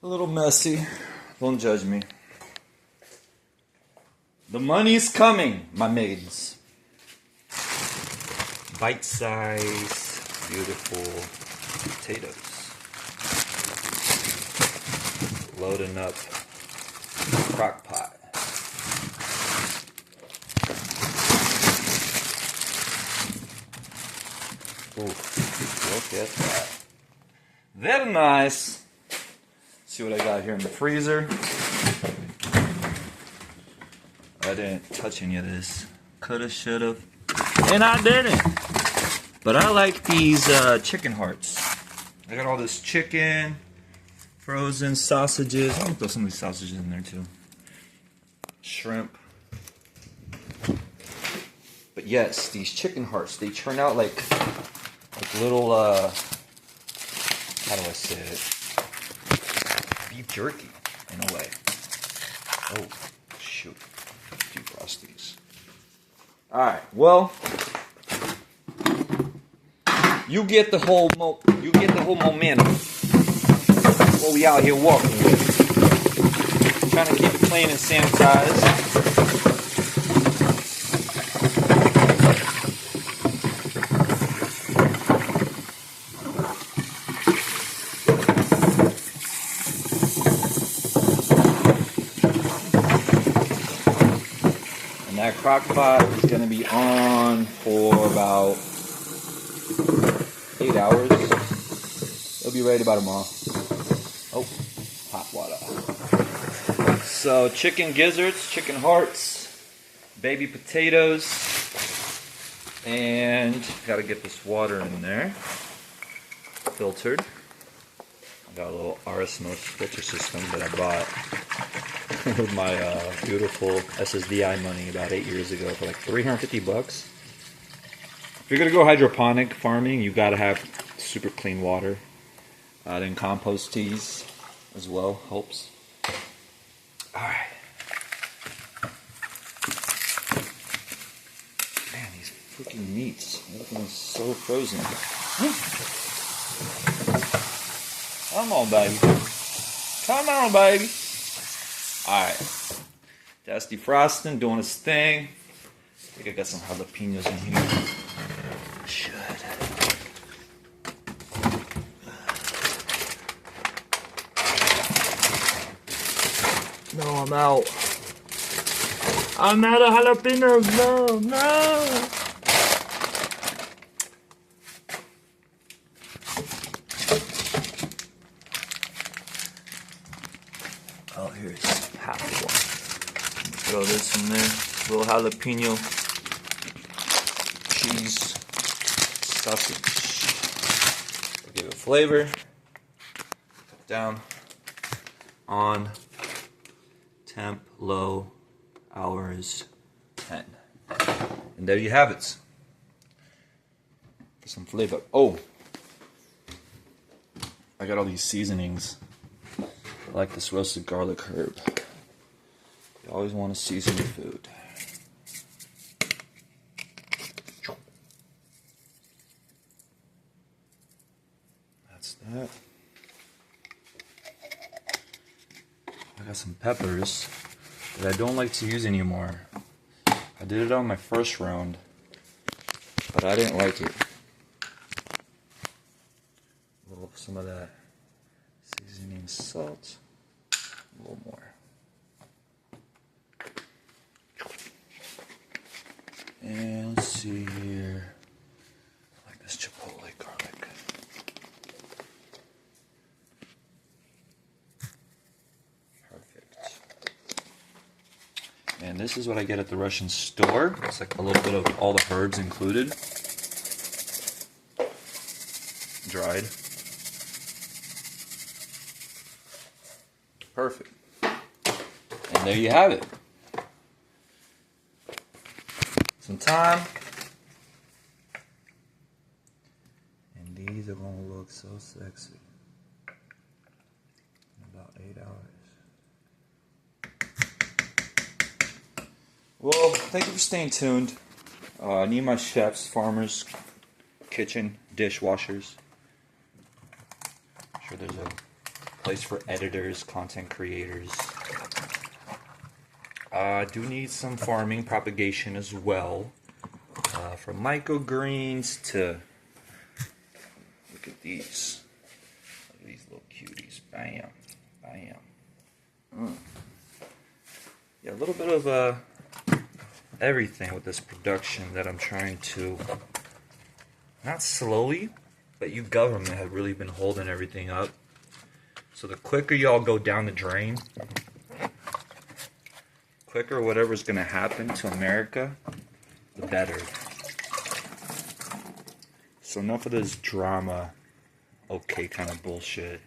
A little messy. Don't judge me. The money's coming, my maids. Bite-size, beautiful potatoes. Loading up Crockpot. Ooh, look at that. Very nice. See what I got here in the freezer. I didn't touch any of this. Coulda, shoulda, and I didn't. But I like these chicken hearts. I got all this chicken, frozen sausages. I'm gonna throw some of these sausages in there too. Shrimp. But yes, these chicken hearts, they turn out like little, how do I say it? Beef jerky, in a way. Oh, shoot. Defrost these. Alright, well, you get the whole momentum. That's what we out here walking with. Trying to keep it clean and sanitized. That Crockpot is going to be on for about 8 hours. It'll be ready by tomorrow. Oh, hot water. So chicken gizzards, chicken hearts, baby potatoes, and got to get this water in there, filtered. I got a little RSMO filter system that I bought with my beautiful SSDI money about 8 years ago for like $350. If you're gonna go hydroponic farming, you gotta have super clean water. Then compost teas as well helps. All right. Man, these freaking meats, everything is so frozen. Come on, baby. Come on, baby. Alright, that's defrosting, doing its thing. I think I got some jalapenos in here. I should. No, I'm out. I'm out of jalapenos. No. Oh, here's half one. Throw this in there. Little jalapeno cheese sausage. Give it flavor. Down. On. Temp low. Hours 10. And there you have it. Get some flavor. Oh! I got all these seasonings. I like this roasted garlic herb. You always want to season your food. That's that. I got some peppers that I don't like to use anymore. I did it on my first round, but I didn't like it. A little some of that seasoning salt. A little more. And let's see here. I like this chipotle garlic. Perfect. And this is what I get at the Russian store. It's like a little bit of all the herbs included. Dried. Perfect. And there you have it. Some thyme. And these are going to look so sexy in about 8 hours. Well, thank you for staying tuned. I need my chefs, farmers, kitchen, dishwashers. I'm sure there's a place for editors, content creators. I do need some farming propagation as well. From microgreens to, look at these. Look at these little cuties. Bam. Bam. Yeah, a little bit of everything with this production that I'm trying to, not slowly, but you government have really been holding everything up. So the quicker y'all go down the drain, quicker whatever's going to happen to America, the better. So enough of this drama, okay kind of bullshit.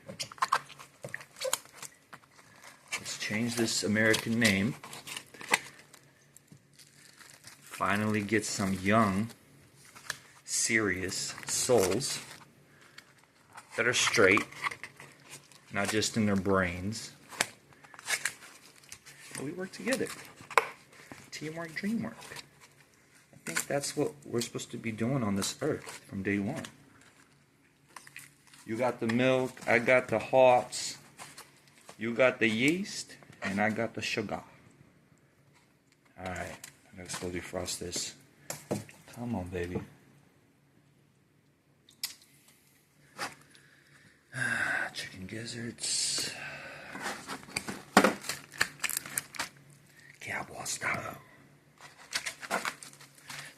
Let's change this American name. Finally get some young, serious souls that are straight, not just in their brains. But we work together. Teamwork, dreamwork. I think that's what we're supposed to be doing on this earth from day one. You got the milk, I got the hops, you got the yeast, and I got the sugar. Alright, I'm gonna slowly defrost this. Come on, baby. Chicken gizzards. Cowboy style.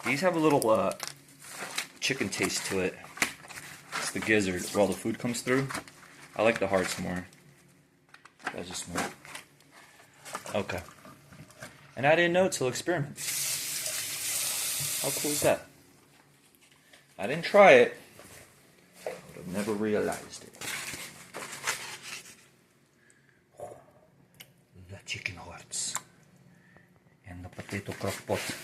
These have a little chicken taste to it. It's the gizzard where all the food comes through. I like the hearts more. That's just me. Okay. And I didn't know till experiment. How cool is that? I didn't try it, but I've never realized it. The chicken hearts and the potato crockpot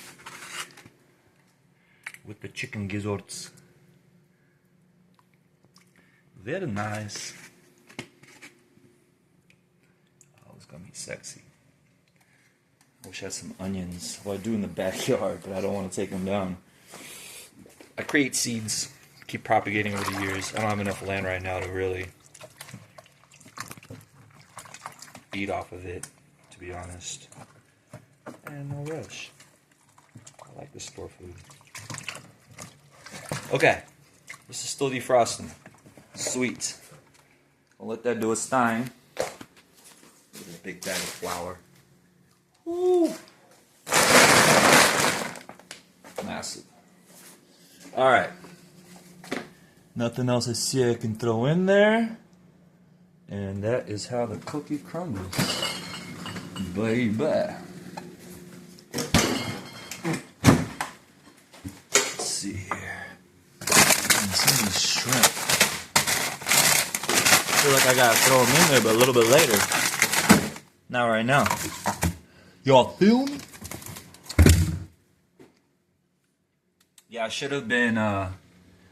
with the chicken gizzards. Very nice. Oh, it's gonna be sexy. I wish I had some onions. Well, I do in the backyard, but I don't want to take them down. I create seeds, keep propagating over the years. I don't have enough land right now to really eat off of it, to be honest. And no rush. I like the store food. Okay, this is still defrosting. Sweet. I'll let that do its thing. With a big bag of flour. Woo! Massive. Alright. Nothing else I see I can throw in there. And that is how the cookie crumbles. Baby. Let's see here. And some of the shrimp. I feel like I gotta throw them in there, but a little bit later. Not right now. Y'all feel me? Yeah, I should have been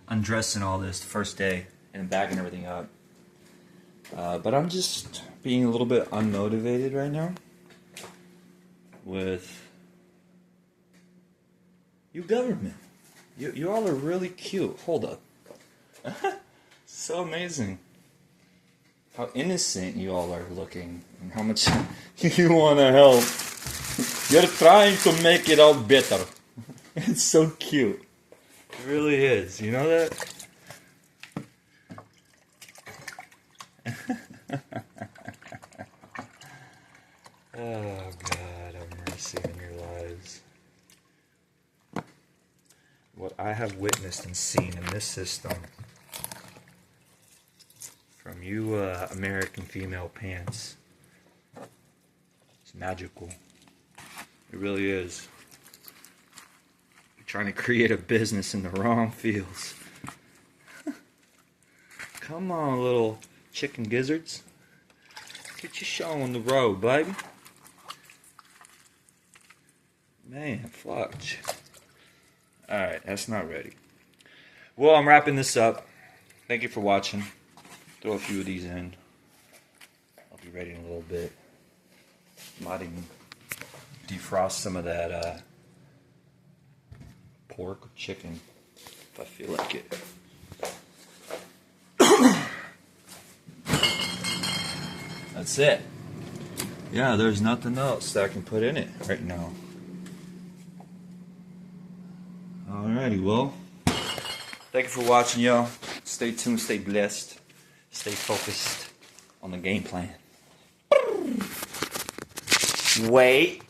undressing all this the first day and bagging everything up. But I'm just being a little bit unmotivated right now with you government. You all are really cute. Hold up. So amazing. How innocent you all are looking and how much you want to help. You're trying to make it all better. It's so cute. It really is. You know that? Oh, God, have mercy on your lives. What I have witnessed and seen in this system from you American female pants, it's magical. It really is. You're trying to create a business in the wrong fields. Come on, little chicken gizzards. Get your show on the road, baby. Man, fudge. Alright, that's not ready. Well, I'm wrapping this up. Thank you for watching. Throw a few of these in. I'll be ready in a little bit. Might even defrost some of that pork or chicken if I feel like it. that's it. Yeah, there's nothing else that I can put in it right now. Alrighty, well, thank you for watching, y'all. Stay tuned, stay blessed, stay focused on the game plan. Wait.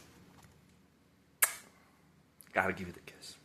Gotta give you the kiss.